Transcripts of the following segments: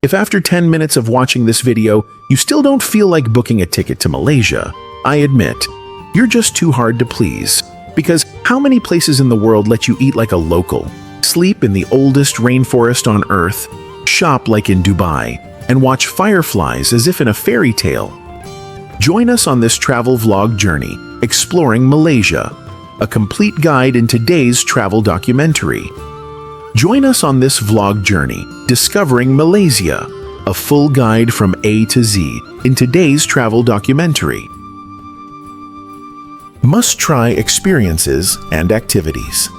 If after 10 minutes of watching this video, you still don't feel like booking a ticket to Malaysia, I admit, you're just too hard to please. Because how many places in the world let you eat like a local, sleep in the oldest rainforest on Earth, shop like in Dubai, and watch fireflies as if in a fairy tale? Join us on this travel vlog journey, exploring Malaysia, a complete guide in today's travel documentary. Join us on this vlog journey, discovering Malaysia, a full guide from A to Z in today's travel documentary. Must-try experiences and activities.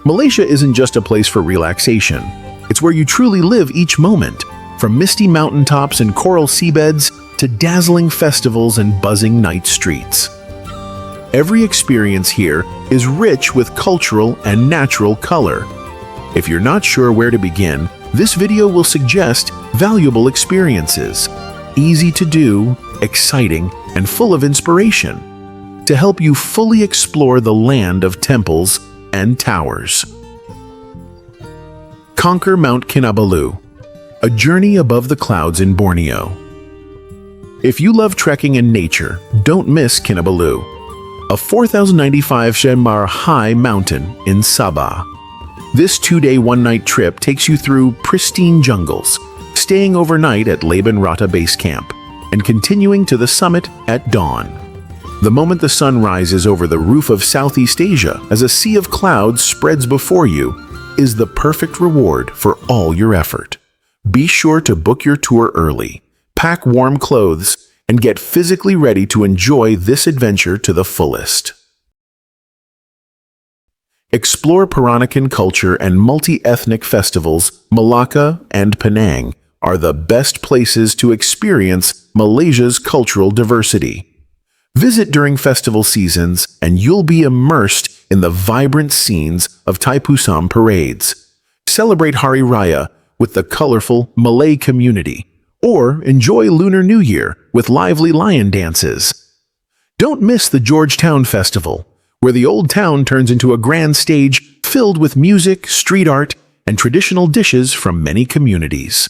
Malaysia isn't just a place for relaxation. It's where you truly live each moment, from misty mountaintops and coral seabeds to dazzling festivals and buzzing night streets. Every experience here is rich with cultural and natural color. If you're not sure where to begin, this video will suggest valuable experiences, easy to do, exciting, and full of inspiration, to help you fully explore the land of temples and towers. Conquer Mount Kinabalu, a journey above the clouds in Borneo. If you love trekking and nature, don't miss Kinabalu, a 4,095-meter high mountain in Sabah. This 2-day, 1-night trip takes you through pristine jungles, staying overnight at Laban Rata Base Camp, and continuing to the summit at dawn. The moment the sun rises over the roof of Southeast Asia as a sea of clouds spreads before you is the perfect reward for all your effort. Be sure to book your tour early, pack warm clothes, and get physically ready to enjoy this adventure to the fullest. Explore Peranakan culture and multi-ethnic festivals. Malacca and Penang are the best places to experience Malaysia's cultural diversity. Visit during festival seasons and you'll be immersed in the vibrant scenes of Thaipusam parades. Celebrate Hari Raya with the colorful Malay community, or enjoy Lunar New Year with lively lion dances. Don't miss the Georgetown Festival, where the old town turns into a grand stage filled with music, street art, and traditional dishes from many communities.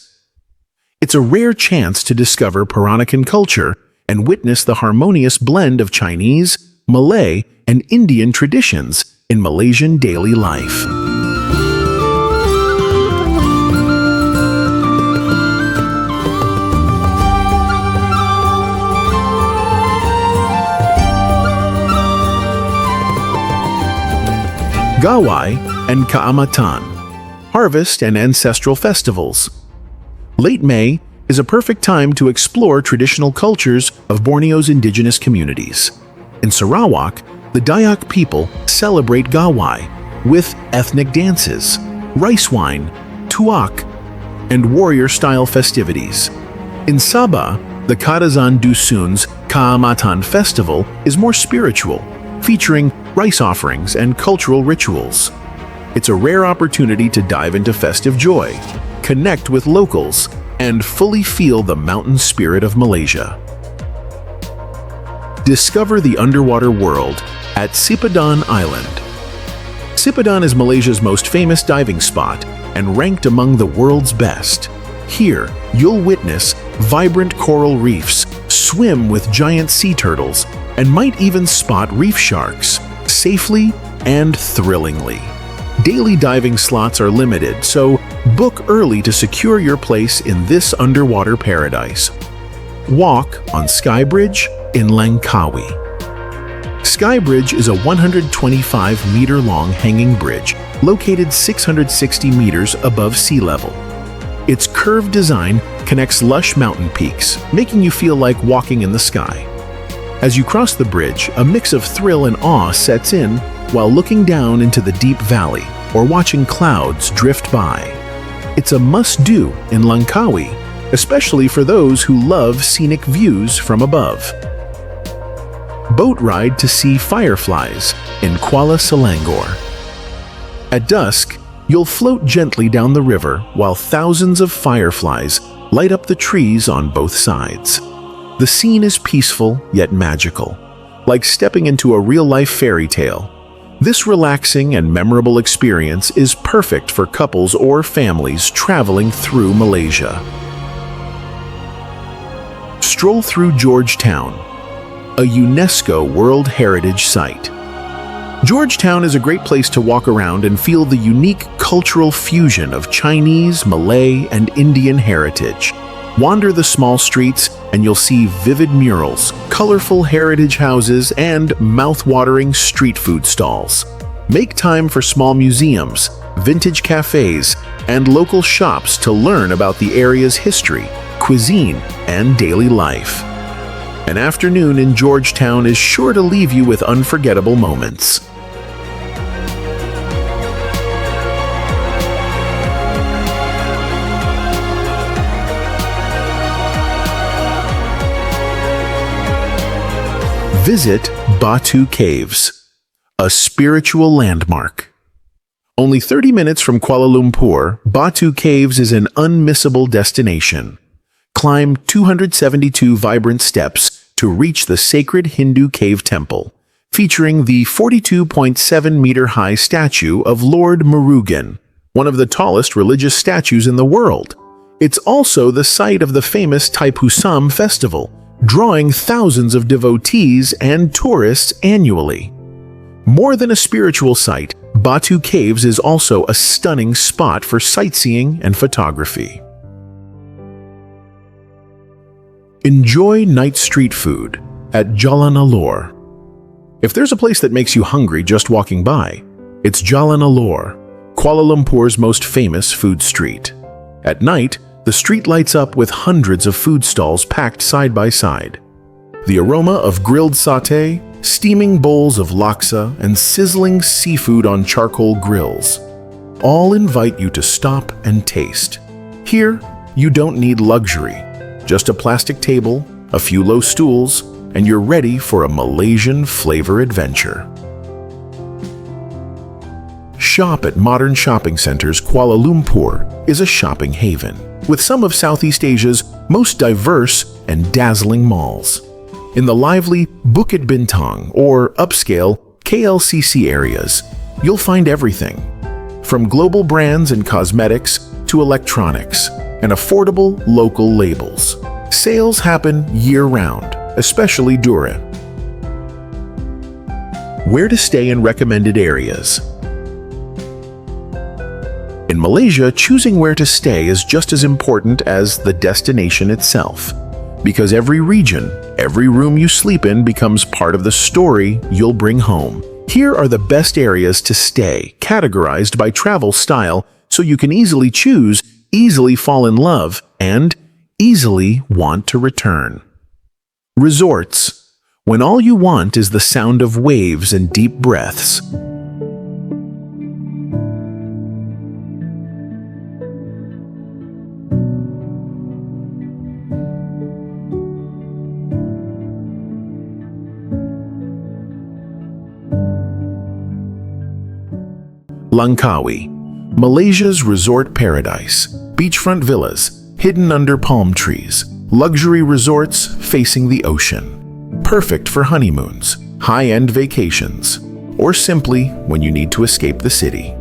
It's a rare chance to discover Peranakan culture and witness the harmonious blend of Chinese, Malay, and Indian traditions in Malaysian daily life. Gawai and Kaamatan, harvest and ancestral festivals. Late May is a perfect time to explore traditional cultures of Borneo's indigenous communities. In Sarawak, the Dayak people celebrate Gawai with ethnic dances, rice wine, tuak, and warrior-style festivities. In Sabah, the Kadazan Dusun's Kaamatan Festival is more spiritual, featuring rice offerings and cultural rituals. It's a rare opportunity to dive into festive joy, connect with locals, and fully feel the mountain spirit of Malaysia. Discover the underwater world at Sipadan Island. Sipadan is Malaysia's most famous diving spot and ranked among the world's best. Here, you'll witness vibrant coral reefs, swim with giant sea turtles, and might even spot reef sharks, safely and thrillingly. Daily diving slots are limited, so book early to secure your place in this underwater paradise. Walk on Skybridge in Langkawi. Skybridge is a 125-meter-long hanging bridge located 660 meters above sea level. Its curved design connects lush mountain peaks, making you feel like walking in the sky. As you cross the bridge, a mix of thrill and awe sets in while looking down into the deep valley or watching clouds drift by. It's a must-do in Langkawi, especially for those who love scenic views from above. Boat ride to see fireflies in Kuala Selangor. At dusk, you'll float gently down the river while thousands of fireflies light up the trees on both sides. The scene is peaceful yet magical, like stepping into a real-life fairy tale. This relaxing and memorable experience is perfect for couples or families traveling through Malaysia. Stroll through Georgetown, a UNESCO World Heritage Site. Georgetown is a great place to walk around and feel the unique cultural fusion of Chinese, Malay, and Indian heritage. Wander the small streets and you'll see vivid murals, colorful heritage houses, and mouth-watering street food stalls. Make time for small museums, vintage cafes, and local shops to learn about the area's history, cuisine, and daily life. An afternoon in Georgetown is sure to leave you with unforgettable moments. Visit Batu Caves, a spiritual landmark. Only 30 minutes from Kuala Lumpur, Batu Caves is an unmissable destination. Climb 272 vibrant steps to reach the sacred Hindu cave temple, featuring the 42.7-meter-high statue of Lord Murugan, one of the tallest religious statues in the world. It's also the site of the famous Thaipusam festival, drawing thousands of devotees and tourists annually. More than a spiritual site, Batu Caves is also a stunning spot for sightseeing and photography. Enjoy night street food at Jalan Alor. If there's a place that makes you hungry just walking by, it's Jalan Alor, Kuala Lumpur's most famous food street. At night, the street lights up with hundreds of food stalls packed side by side. The aroma of grilled satay, steaming bowls of laksa, and sizzling seafood on charcoal grills all invite you to stop and taste. Here, you don't need luxury. Just a plastic table, a few low stools, and you're ready for a Malaysian flavor adventure. Shop at Modern Shopping Center's Kuala Lumpur is a shopping haven, with some of Southeast Asia's most diverse and dazzling malls. In the lively Bukit Bintang or upscale KLCC areas, you'll find everything from global brands and cosmetics to electronics and affordable local labels. Sales happen year-round, especially during. Where to stay in recommended areas. In Malaysia, choosing where to stay is just as important as the destination itself, because every region, every room you sleep in becomes part of the story you'll bring home. Here are the best areas to stay, categorized by travel style, so you can easily choose, easily fall in love, and easily want to return. Resorts, when all you want is the sound of waves and deep breaths. Langkawi, Malaysia's resort paradise. Beachfront villas, hidden under palm trees. Luxury resorts facing the ocean. Perfect for honeymoons, high-end vacations, or simply when you need to escape the city.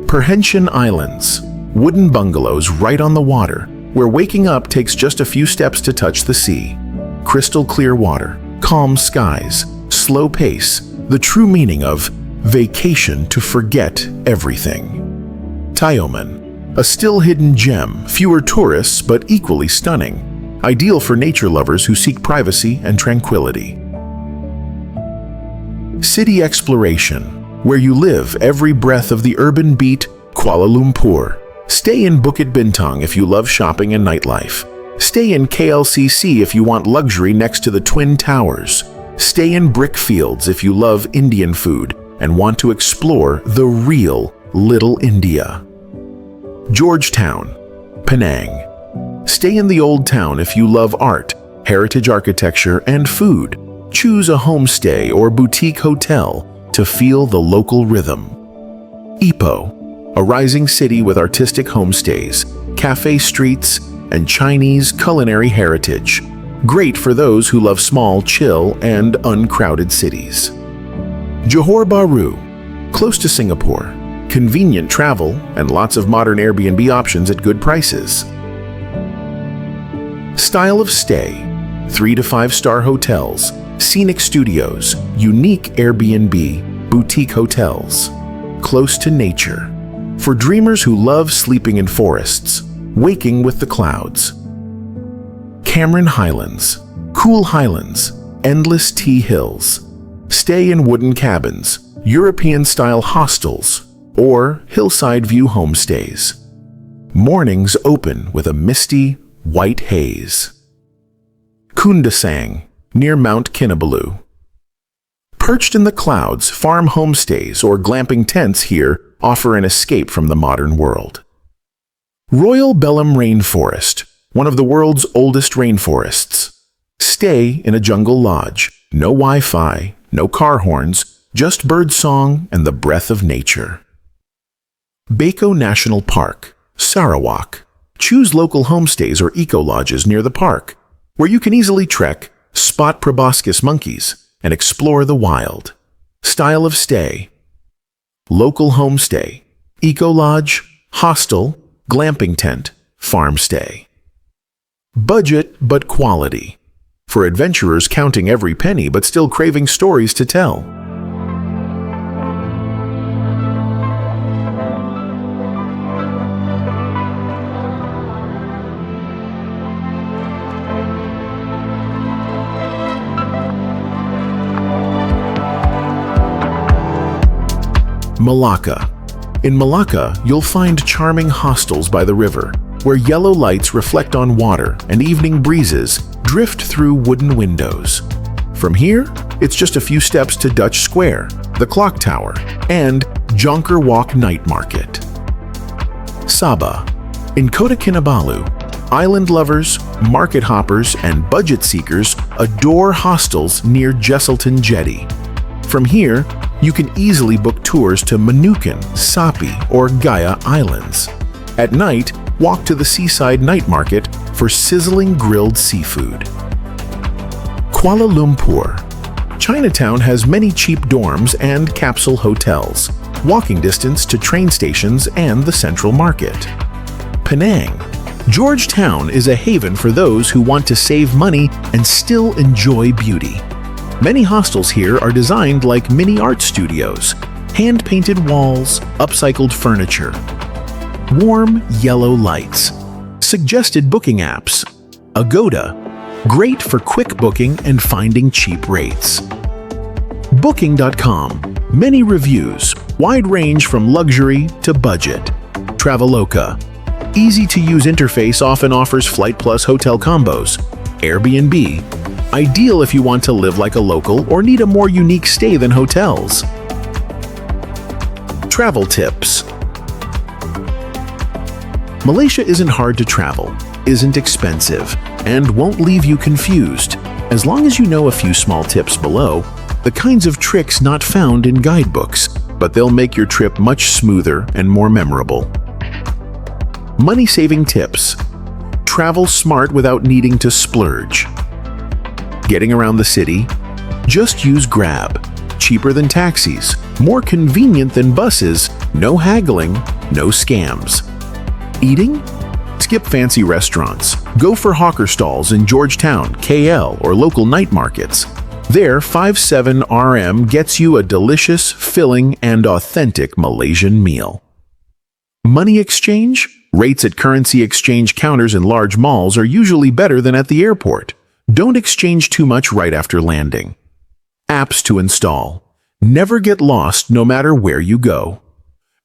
Perhentian Islands, wooden bungalows right on the water, where waking up takes just a few steps to touch the sea. Crystal clear water, calm skies, slow pace, the true meaning of vacation to forget everything. Tioman, a still hidden gem, fewer tourists but equally stunning, ideal for nature lovers who seek privacy and tranquility. City exploration, where you live every breath of the urban beat, Kuala Lumpur. Stay in Bukit Bintang if you love shopping and nightlife. Stay in KLCC if you want luxury next to the Twin Towers. Stay in Brickfields if you love Indian food and want to explore the real Little India. Georgetown, Penang. Stay in the Old Town if you love art, heritage architecture, and food. Choose a homestay or boutique hotel to feel the local rhythm. Ipoh, a rising city with artistic homestays, cafe streets, and Chinese culinary heritage. Great for those who love small, chill, and uncrowded cities. Johor Bahru, close to Singapore, convenient travel and lots of modern Airbnb options at good prices. Style of stay, 3 to 5 star hotels, scenic studios, unique Airbnb, boutique hotels. Close to nature, for dreamers who love sleeping in forests, waking with the clouds. Cameron Highlands, cool highlands, endless tea hills. Stay in wooden cabins, European-style hostels, or hillside view homestays. Mornings open with a misty, white haze. Kundasang, near Mount Kinabalu. Perched in the clouds, farm homestays or glamping tents here offer an escape from the modern world. Royal Belem Rainforest, one of the world's oldest rainforests. Stay in a jungle lodge, no Wi-Fi, no car horns, just bird song and the breath of nature. Bako National Park, Sarawak. Choose local homestays or eco-lodges near the park, where you can easily trek, spot proboscis monkeys, and explore the wild. Style of stay, local homestay, eco-lodge, hostel, glamping tent, farm stay. Budget but quality, for adventurers counting every penny but still craving stories to tell. Malacca. In Malacca, you'll find charming hostels by the river, where yellow lights reflect on water and evening breezes drift through wooden windows. From here, it's just a few steps to Dutch Square, the Clock Tower, and Jonker Walk Night Market. Sabah. In Kota Kinabalu, island lovers, market hoppers, and budget seekers adore hostels near Jesselton Jetty. From here, you can easily book tours to Manukan, Sapi, or Gaya Islands. At night, walk to the seaside night market for sizzling grilled seafood. Kuala Lumpur. Chinatown has many cheap dorms and capsule hotels, walking distance to train stations and the central market. Penang. Georgetown is a haven for those who want to save money and still enjoy beauty. Many hostels here are designed like mini art studios, hand-painted walls, upcycled furniture. Warm yellow lights. Suggested booking apps. Agoda, great for quick booking and finding cheap rates. Booking.com, many reviews, wide range from luxury to budget. Traveloka, easy-to-use interface often offers Flight Plus hotel combos. Airbnb, ideal if you want to live like a local or need a more unique stay than hotels. Travel tips. Malaysia isn't hard to travel, isn't expensive, and won't leave you confused, as long as you know a few small tips below, the kinds of tricks not found in guidebooks, but they'll make your trip much smoother and more memorable. Money-saving tips. Travel smart without needing to splurge. Getting around the city? Just use Grab. Cheaper than taxis, more convenient than buses, no haggling, no scams. Eating? Skip fancy restaurants. Go for hawker stalls in Georgetown, KL, or local night markets. There, 57 RM gets you a delicious, filling, and authentic Malaysian meal. Money exchange? Rates at currency exchange counters in large malls are usually better than at the airport. Don't exchange too much right after landing. Apps to install. Never get lost no matter where you go.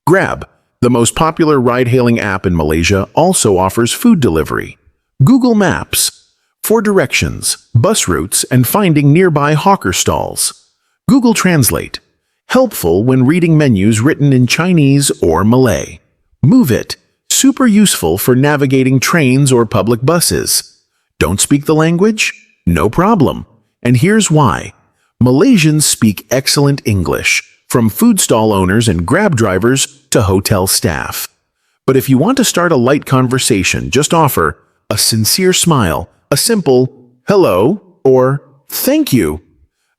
Grab, the most popular ride-hailing app in Malaysia, also offers food delivery. Google Maps, for directions, bus routes, and finding nearby hawker stalls. Google Translate, helpful when reading menus written in Chinese or Malay. Move It, super useful for navigating trains or public buses. Don't speak the language? No problem. And here's why. Malaysians speak excellent English, from food stall owners and Grab drivers to hotel staff. But if you want to start a light conversation, just offer a sincere smile, a simple hello or thank you.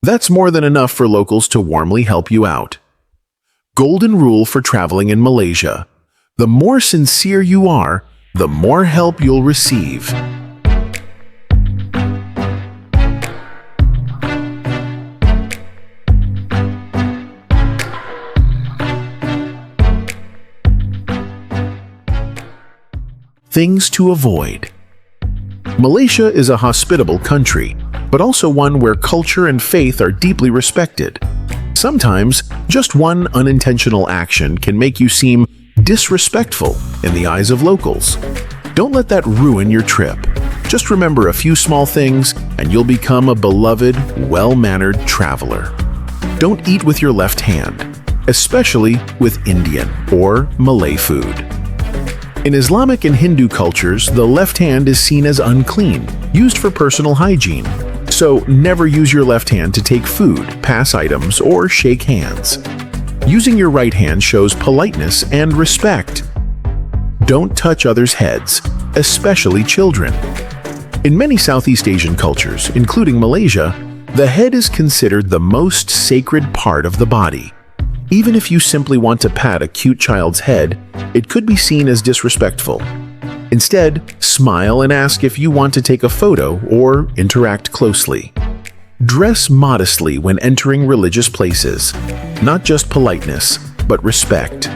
That's more than enough for locals to warmly help you out. Golden rule for traveling in Malaysia: the more sincere you are, the more help you'll receive. Things to avoid. Malaysia is a hospitable country, but also one where culture and faith are deeply respected. Sometimes, just one unintentional action can make you seem disrespectful in the eyes of locals. Don't let that ruin your trip. Just remember a few small things and you'll become a beloved, well-mannered traveler. Don't eat with your left hand, especially with Indian or Malay food. In Islamic and Hindu cultures, the left hand is seen as unclean, used for personal hygiene. So never use your left hand to take food, pass items, or shake hands. Using your right hand shows politeness and respect. Don't touch others' heads, especially children. In many Southeast Asian cultures, including Malaysia, the head is considered the most sacred part of the body. Even if you simply want to pat a cute child's head, it could be seen as disrespectful. Instead, smile and ask if you want to take a photo or interact closely. Dress modestly when entering religious places. Not just politeness, but respect.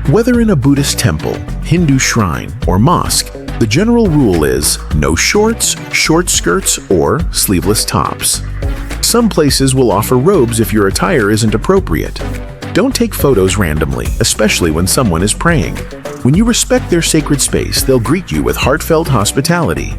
Whether in a Buddhist temple, Hindu shrine, or mosque, the general rule is no shorts, short skirts, or sleeveless tops. Some places will offer robes if your attire isn't appropriate. Don't take photos randomly, especially when someone is praying. When you respect their sacred space, they'll greet you with heartfelt hospitality.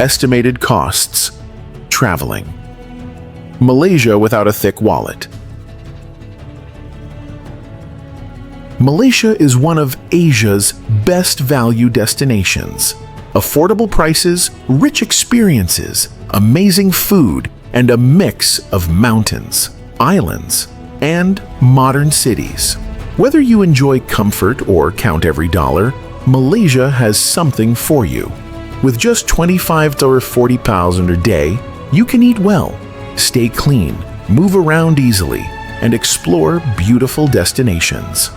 Estimated costs. Traveling. Malaysia without a thick wallet. Malaysia is one of Asia's best value destinations. Affordable prices, rich experiences, amazing food, and a mix of mountains, islands, and modern cities. Whether you enjoy comfort or count every dollar, Malaysia has something for you. With just 25 to 40,000 a day, you can eat well, stay clean, move around easily, and explore beautiful destinations.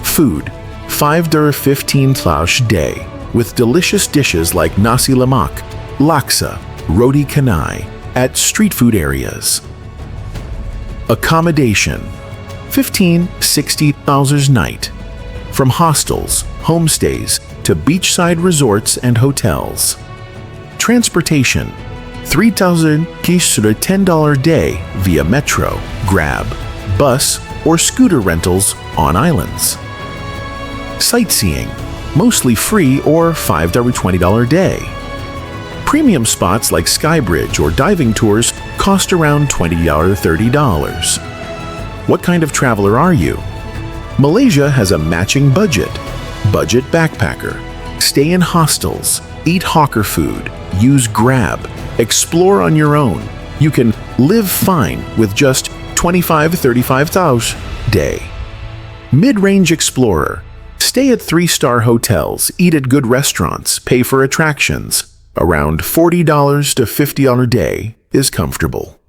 Food, 5 to 15 a day, with delicious dishes like nasi lemak, laksa, roti canai, at street food areas. Accommodation, 15-60 night, from hostels, homestays, to beachside resorts and hotels. Transportation, 3,000 kis to $10 a day via metro, Grab, bus, or scooter rentals on islands. Sightseeing, mostly free or 5 to $20 a day. Premium spots like Skybridge or diving tours cost around $20 to $30. What kind of traveler are you? Malaysia has a matching budget. Budget backpacker. Stay in hostels, eat hawker food, use Grab, explore on your own. You can live fine with just 25 to 35,000 a day. Mid-range explorer. Stay at 3-star hotels, eat at good restaurants, pay for attractions. Around $40 to $50 a day is comfortable.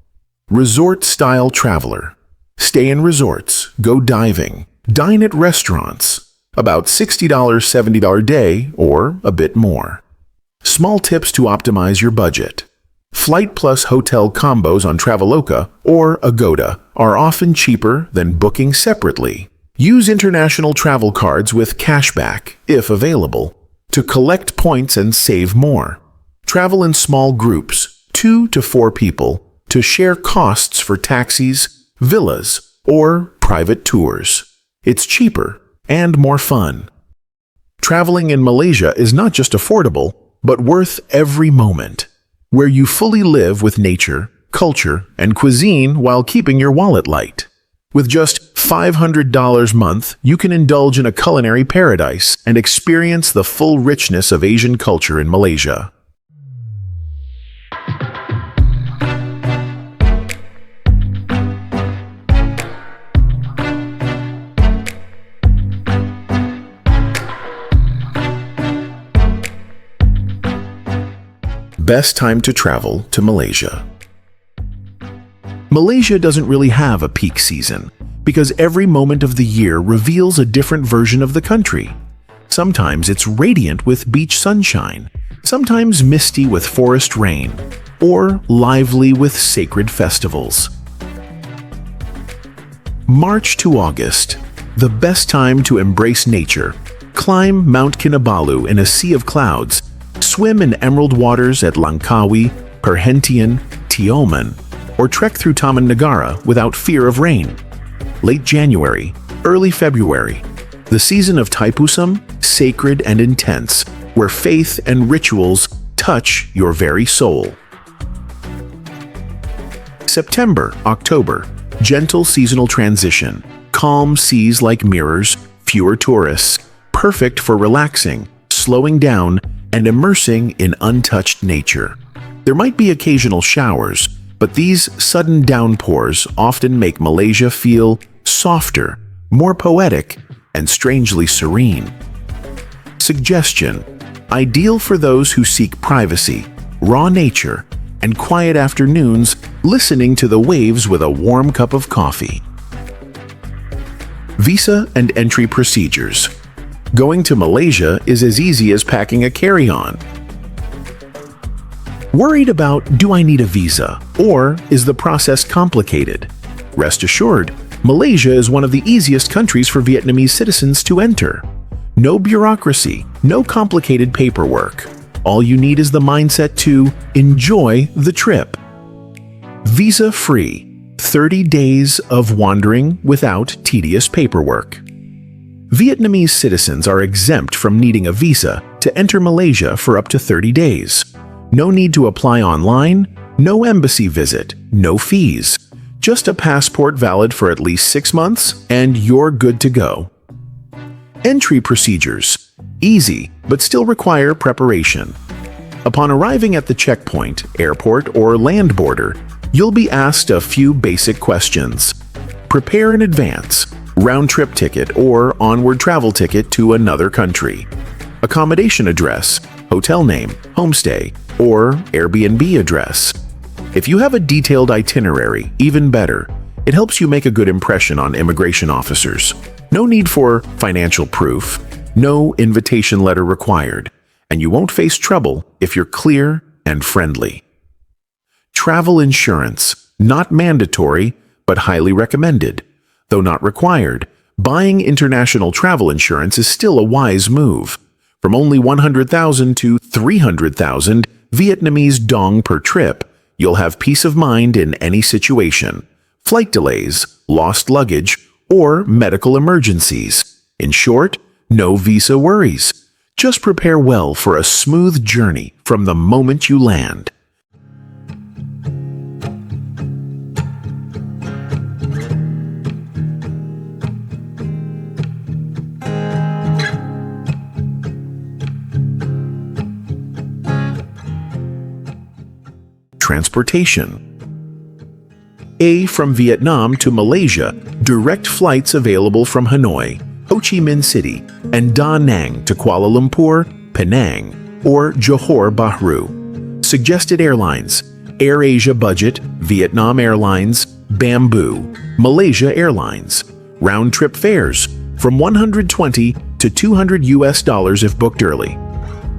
Resort-style traveler. Stay in resorts, go diving, dine at restaurants. About $60 to $70 a day or a bit more. Small tips to optimize your budget. Flight plus hotel combos on Traveloka or Agoda are often cheaper than booking separately. Use international travel cards with cashback, if available, to collect points and save more. Travel in small groups, 2 to 4 people, to share costs for taxis, villas, or private tours. It's cheaper and more fun. Traveling in Malaysia is not just affordable, but worth every moment, where you fully live with nature, culture, and cuisine while keeping your wallet light. With just $500 a month, you can indulge in a culinary paradise and experience the full richness of Asian culture in Malaysia. Best time to travel to Malaysia. Malaysia doesn't really have a peak season because every moment of the year reveals a different version of the country. Sometimes it's radiant with beach sunshine, sometimes misty with forest rain, or lively with sacred festivals. March to August, the best time to embrace nature. Climb Mount Kinabalu in a sea of clouds, swim in emerald waters at Langkawi, Perhentian, Tioman, or trek through Taman Negara without fear of rain. Late January, early February, the season of Taipusam, sacred and intense, where faith and rituals touch your very soul. September, October, gentle seasonal transition, calm seas like mirrors, fewer tourists, perfect for relaxing, slowing down, and immersing in untouched nature. There might be occasional showers, but these sudden downpours often make Malaysia feel softer, more poetic, and strangely serene. Suggestion: ideal for those who seek privacy, raw nature, and quiet afternoons listening to the waves with a warm cup of coffee. Visa and entry procedures. Going to Malaysia is as easy as packing a carry-on. Worried about, do I need a visa, or is the process complicated? Rest assured, Malaysia is one of the easiest countries for Vietnamese citizens to enter. No bureaucracy, no complicated paperwork. All you need is the mindset to enjoy the trip. Visa-free, 30 days of wandering without tedious paperwork. Vietnamese citizens are exempt from needing a visa to enter Malaysia for up to 30 days. No need to apply online, no embassy visit, no fees. Just a passport valid for at least 6 months, and you're good to go. Entry procedures. Easy, but still require preparation. Upon arriving at the checkpoint, airport, or land border, you'll be asked a few basic questions. Prepare in advance. Round-trip ticket or onward travel ticket to another country. Accommodation address, hotel name, homestay, or Airbnb address. If you have a detailed itinerary, even better. It helps you make a good impression on immigration officers. No need for financial proof, no invitation letter required, and you won't face trouble if you're clear and friendly. Travel insurance, not mandatory, but highly recommended. Though not required, buying international travel insurance is still a wise move. From only 100,000 to 300,000 Vietnamese dong per trip, you'll have peace of mind in any situation. Flight delays, lost luggage, or medical emergencies. In short, no visa worries. Just prepare well for a smooth journey from the moment you land. Transportation. From Vietnam to Malaysia, direct flights available from Hanoi, Ho Chi Minh City, and Da Nang to Kuala Lumpur, Penang, or Johor Bahru. Suggested airlines: AirAsia Budget, Vietnam Airlines, Bamboo, Malaysia Airlines. Round-trip fares from $120 to $200 if booked early.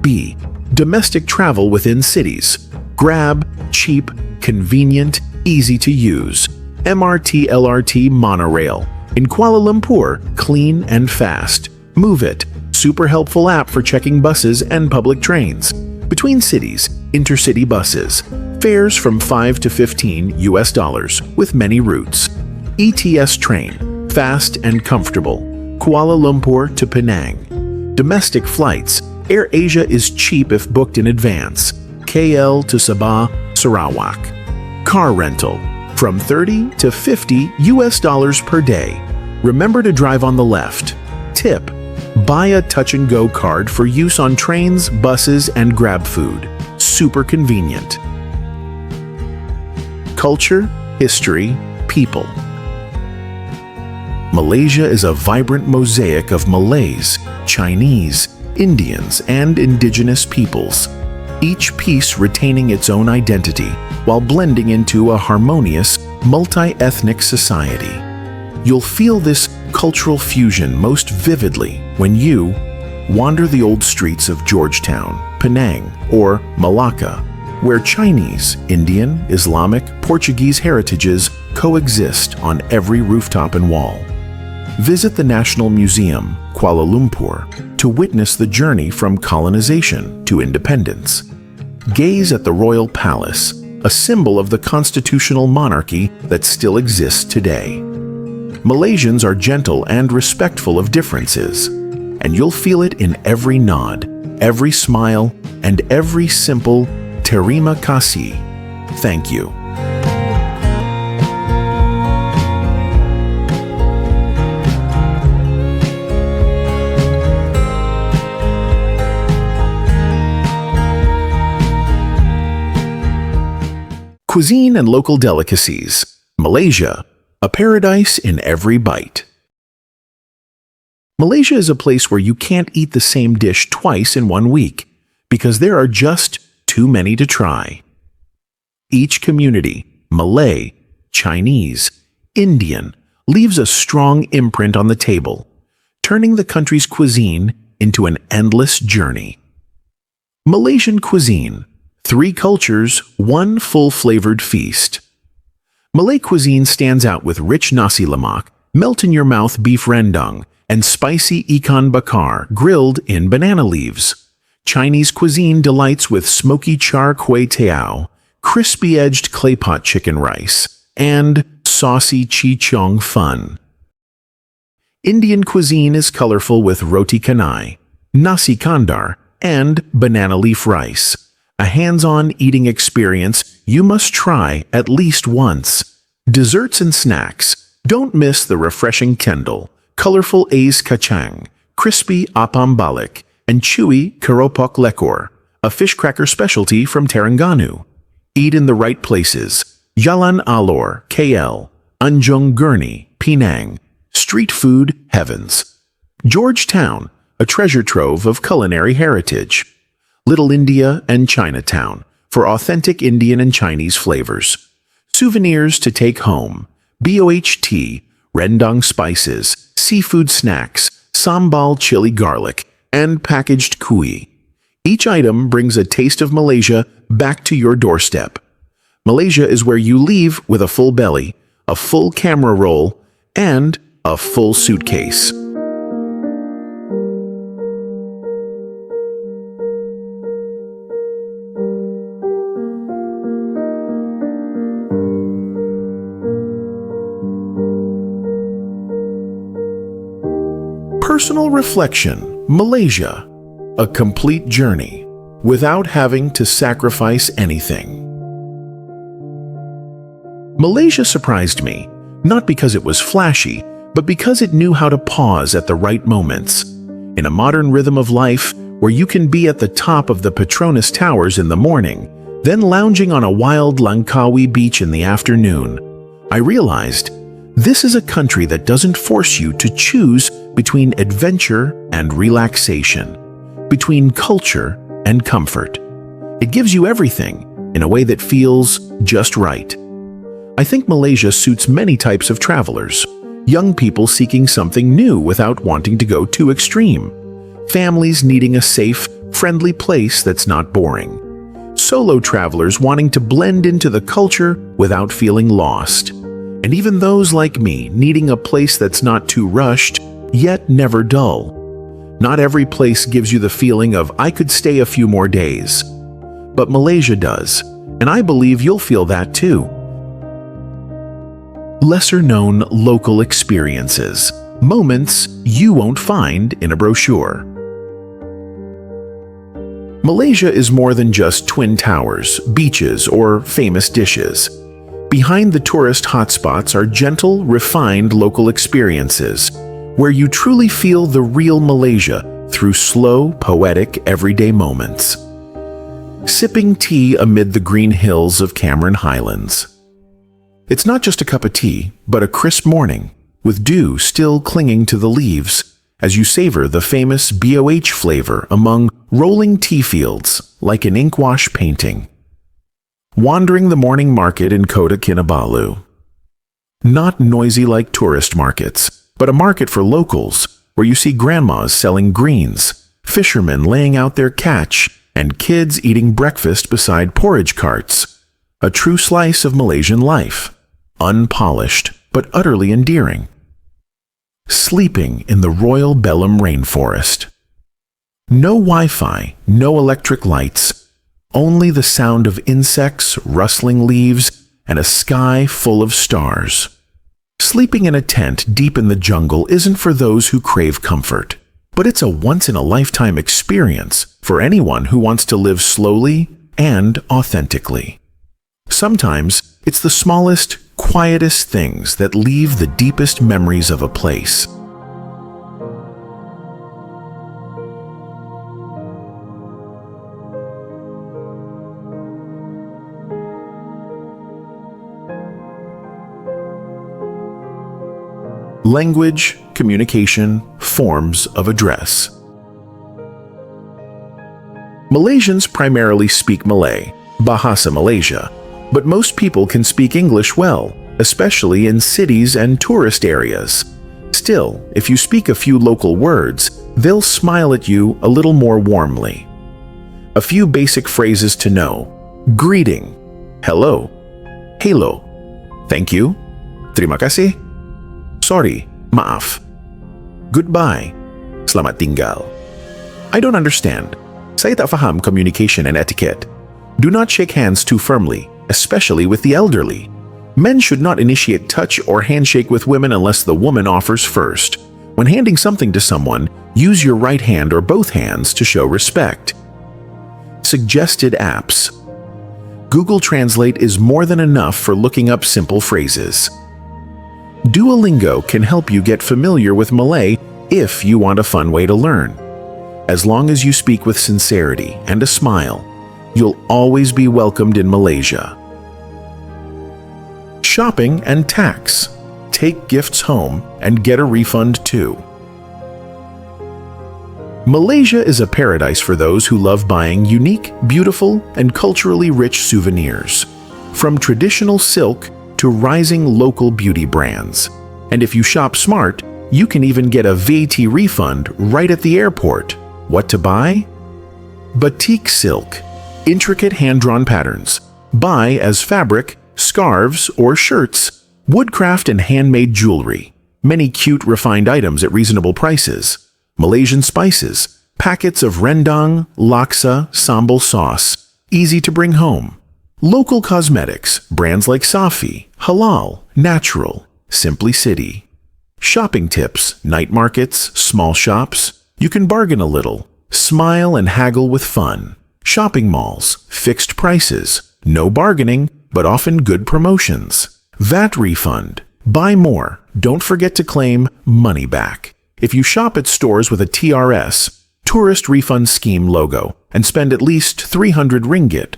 B. Domestic travel within cities. Grab, cheap, convenient, easy to use. MRT LRT monorail. In Kuala Lumpur, clean and fast. Move It, super helpful app for checking buses and public trains. Between cities, intercity buses. Fares from $5 to $15 with many routes. ETS train, fast and comfortable. Kuala Lumpur to Penang. Domestic flights. AirAsia is cheap if booked in advance. KL to Sabah, Sarawak. Car rental, from $30 to $50 per day. Remember to drive on the left. Tip: buy a touch-and-go card for use on trains, buses, and grab food. Super convenient. Culture, history, people. Malaysia is a vibrant mosaic of Malays, Chinese, Indians, and indigenous peoples. each piece retaining its own identity while blending into a harmonious, multi-ethnic society. You'll feel this cultural fusion most vividly when you wander the old streets of Georgetown, Penang, or Malacca, where Chinese, Indian, Islamic, Portuguese heritages coexist on every rooftop and wall. Visit the National Museum, Kuala Lumpur, to witness the journey from colonization to independence. Gaze at the Royal Palace, a symbol of the constitutional monarchy that still exists today. Malaysians are gentle and respectful of differences, and you'll feel it in every nod, every smile, and every simple terima kasih, thank you. Cuisine and local delicacies. Malaysia, a paradise in every bite. Malaysia is a place where you can't eat the same dish twice in 1 week because there are just too many to try. Each community, Malay, Chinese, Indian, leaves a strong imprint on the table, turning the country's cuisine into an endless journey. Malaysian cuisine. 3 cultures, 1 full-flavored feast. Malay cuisine stands out with rich nasi lemak, melt-in-your-mouth beef rendang, and spicy ikan bakar grilled in banana leaves. Chinese cuisine delights with smoky char kway teow, crispy-edged clay pot chicken rice, and saucy chi chong fun. Indian cuisine is colorful with roti canai, nasi kandar, and banana leaf rice. A hands-on eating experience you must try at least once. Desserts and snacks. Don't miss the refreshing kendal, colorful ais kacang, crispy apam balik, and chewy keropok lekor, a fish cracker specialty from Terengganu. Eat in the right places. Jalan Alor, KL, Anjung Gurney, Penang. Street food heavens. Georgetown, a treasure trove of culinary heritage. Little India and Chinatown for authentic Indian and Chinese flavors. Souvenirs to take home. BOHT, rendang spices, seafood snacks, sambal chili garlic, and packaged kui. Each item brings a taste of Malaysia back to your doorstep. Malaysia is where you leave with a full belly, a full camera roll, and a full suitcase. Personal reflection. Malaysia, a complete journey without having to sacrifice anything. Malaysia surprised me, not because it was flashy, but because it knew how to pause at the right moments. In a modern rhythm of life, where you can be at the top of the Petronas Towers in the morning, then lounging on a wild Langkawi beach in the afternoon, I realized this is a country that doesn't force you to choose between adventure and relaxation, between culture and comfort. It gives you everything in a way that feels just right. I think Malaysia suits many types of travelers. Young people seeking something new without wanting to go too extreme. Families needing a safe, friendly place that's not boring. Solo travelers wanting to blend into the culture without feeling lost. And even those like me needing a place that's not too rushed, yet never dull. Not every place gives you the feeling of, I could stay a few more days. But Malaysia does, and I believe you'll feel that too. Lesser-known local experiences. Moments you won't find in a brochure. Malaysia is more than just twin towers, beaches, or famous dishes. Behind the tourist hotspots are gentle, refined local experiences, where you truly feel the real Malaysia through slow, poetic, everyday moments. Sipping tea amid the green hills of Cameron Highlands. It's not just a cup of tea, but a crisp morning, with dew still clinging to the leaves, as you savor the famous BOH flavor among rolling tea fields like an inkwash painting. Wandering the morning market in Kota Kinabalu. Not noisy like tourist markets, but a market for locals where you see grandmas selling greens, fishermen laying out their catch, and kids eating breakfast beside porridge carts. A true slice of Malaysian life, unpolished but utterly endearing. Sleeping in the Royal Belem rainforest. No Wi-Fi, no electric lights, only the sound of insects, rustling leaves, and a sky full of stars. Sleeping in a tent deep in the jungle isn't for those who crave comfort, but it's a once-in-a-lifetime experience for anyone who wants to live slowly and authentically. Sometimes it's the smallest, quietest things that leave the deepest memories of a place. Language, communication, forms of address. Malaysians primarily speak Malay, Bahasa Malaysia, but most people can speak English well, especially in cities and tourist areas. Still, if you speak a few local words, they'll smile at you a little more warmly. A few basic phrases to know. Greeting. Hello. Hello. Thank you. Terima kasih. Sorry, maaf. Goodbye, selamat tinggal. I don't understand. Saya tak faham communication and etiquette. Do not shake hands too firmly, especially with the elderly. Men should not initiate touch or handshake with women unless the woman offers first. When handing something to someone, use your right hand or both hands to show respect. Suggested apps. Google Translate is more than enough for looking up simple phrases. Duolingo can help you get familiar with Malay if you want a fun way to learn. As long as you speak with sincerity and a smile, you'll always be welcomed in Malaysia. Shopping and tax. Take gifts home and get a refund too. Malaysia is a paradise for those who love buying unique, beautiful, and culturally rich souvenirs. From traditional silk to rising local beauty brands. And if you shop smart, you can even get a VAT refund right at the airport. What to buy? Batik silk. Intricate hand-drawn patterns. Buy as fabric, scarves, or shirts. Woodcraft and handmade jewelry. Many cute, refined items at reasonable prices. Malaysian spices. Packets of rendang, laksa, sambal sauce. Easy to bring home. Local cosmetics, brands like Safi, Halal, Natural, Simply City. Shopping tips, night markets, small shops. You can bargain a little, smile and haggle with fun. Shopping malls, fixed prices, no bargaining, but often good promotions. VAT refund, buy more, don't forget to claim money back. If you shop at stores with a TRS, Tourist Refund Scheme logo, and spend at least 300 ringgit,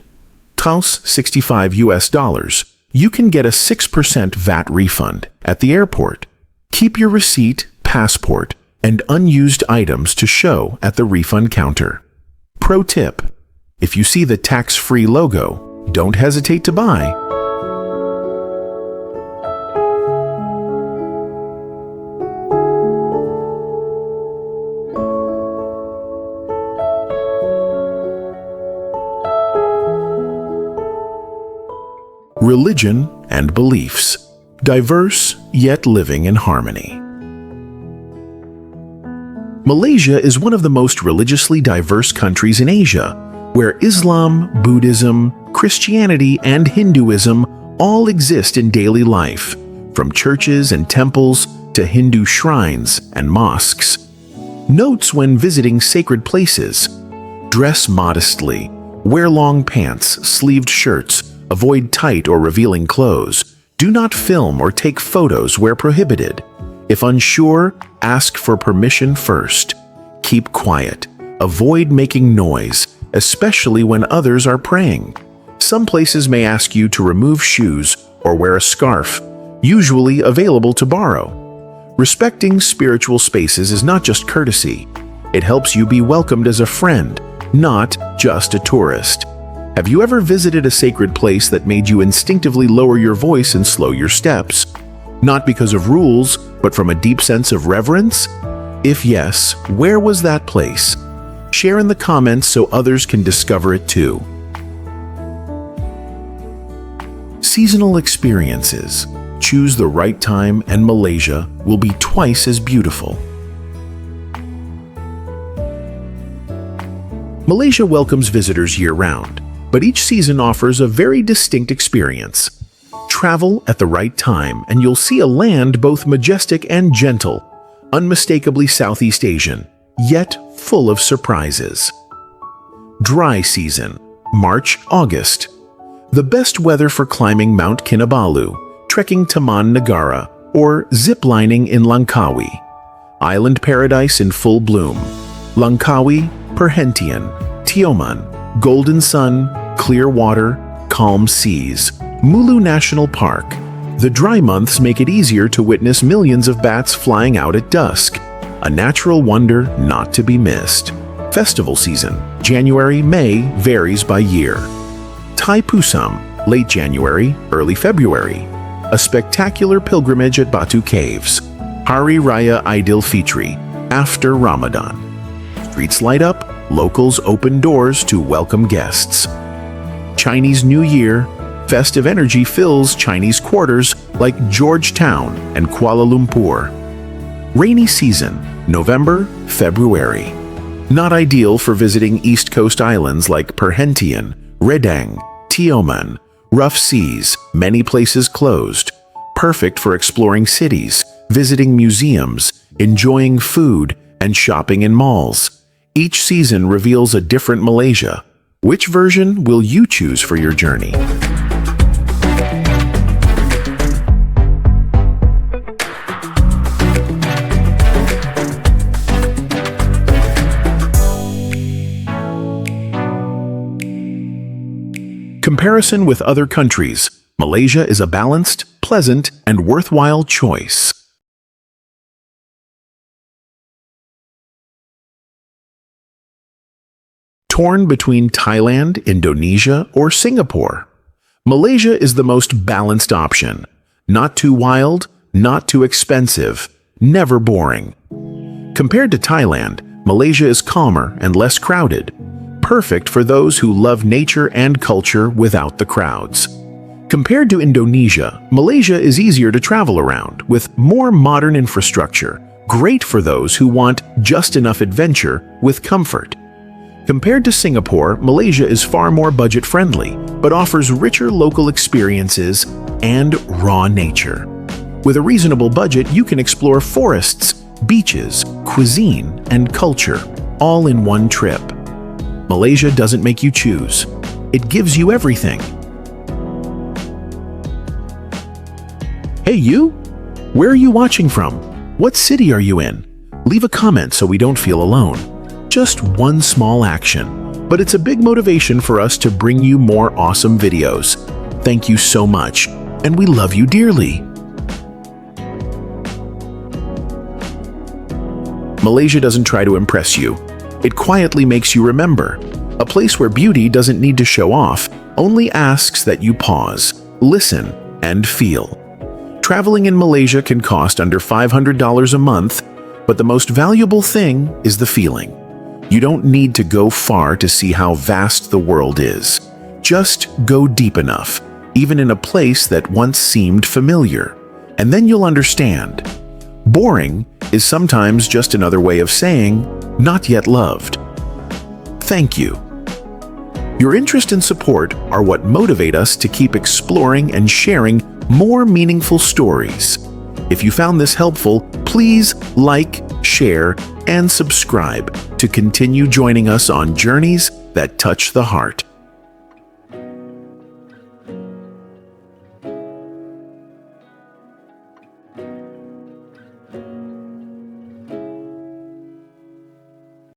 Taus $65 US, you can get a 6% VAT refund at the airport. Keep your receipt, passport, and unused items to show at the refund counter. Pro tip: if you see the tax-free logo, don't hesitate to buy. Religion and beliefs, diverse yet living in harmony. Malaysia is one of the most religiously diverse countries in Asia, where Islam, Buddhism, Christianity, and Hinduism all exist in daily life, from churches and temples to Hindu shrines and mosques. Notes when visiting sacred places: dress modestly, wear long pants, sleeved shirts, avoid tight or revealing clothes. Do not film or take photos where prohibited. If unsure, ask for permission first. Keep quiet. Avoid making noise, especially when others are praying. Some places may ask you to remove shoes or wear a scarf, usually available to borrow. Respecting spiritual spaces is not just courtesy. It helps you be welcomed as a friend, not just a tourist. Have you ever visited a sacred place that made you instinctively lower your voice and slow your steps? Not because of rules, but from a deep sense of reverence? If yes, where was that place? Share in the comments so others can discover it too. Seasonal experiences. Choose the right time and Malaysia will be twice as beautiful. Malaysia welcomes visitors year-round, but each season offers a very distinct experience. Travel at the right time and you'll see a land both majestic and gentle, unmistakably Southeast Asian, yet full of surprises. Dry season, March, August. The best weather for climbing Mount Kinabalu, trekking Taman Negara, or ziplining in Langkawi. Island paradise in full bloom. Langkawi, Perhentian, Tioman, golden sun, clear water, calm seas. Mulu National Park. The dry months make it easier to witness millions of bats flying out at dusk. A natural wonder not to be missed. Festival season, January, May, varies by year. Thai Pusam, late January, early February. A spectacular pilgrimage at Batu Caves. Hari Raya Aidil Fitri, after Ramadan. Streets light up, locals open doors to welcome guests. Chinese New Year, festive energy fills Chinese quarters like Georgetown and Kuala Lumpur. Rainy season, November, February. Not ideal for visiting East Coast islands like Perhentian, Redang, Tioman. Rough seas, many places closed. Perfect for exploring cities, visiting museums, enjoying food, and shopping in malls. Each season reveals a different Malaysia. Which version will you choose for your journey? Comparison with other countries. Malaysia is a balanced, pleasant, and worthwhile choice. Torn between Thailand, Indonesia, or Singapore? Malaysia is the most balanced option. Not too wild, not too expensive, never boring. Compared to Thailand, Malaysia is calmer and less crowded. Perfect for those who love nature and culture without the crowds. Compared to Indonesia, Malaysia is easier to travel around, with more modern infrastructure, great for those who want just enough adventure with comfort. Compared to Singapore, Malaysia is far more budget-friendly, but offers richer local experiences and raw nature. With a reasonable budget, you can explore forests, beaches, cuisine, and culture, all in one trip. Malaysia doesn't make you choose. It gives you everything. Hey you! Where are you watching from? What city are you in? Leave a comment so we don't feel alone. Just one small action, but it's a big motivation for us to bring you more awesome videos. Thank you so much, and we love you dearly. Malaysia doesn't try to impress you. It quietly makes you remember. A place where beauty doesn't need to show off, only asks that you pause, listen, and feel. Traveling in Malaysia can cost under $500 a month, but the most valuable thing is the feeling. You don't need to go far to see how vast the world is. Just go deep enough, even in a place that once seemed familiar, and then you'll understand. Boring is sometimes just another way of saying, not yet loved. Thank you. Your interest and support are what motivate us to keep exploring and sharing more meaningful stories. If you found this helpful, please like, share, and subscribe to continue joining us on journeys that touch the heart.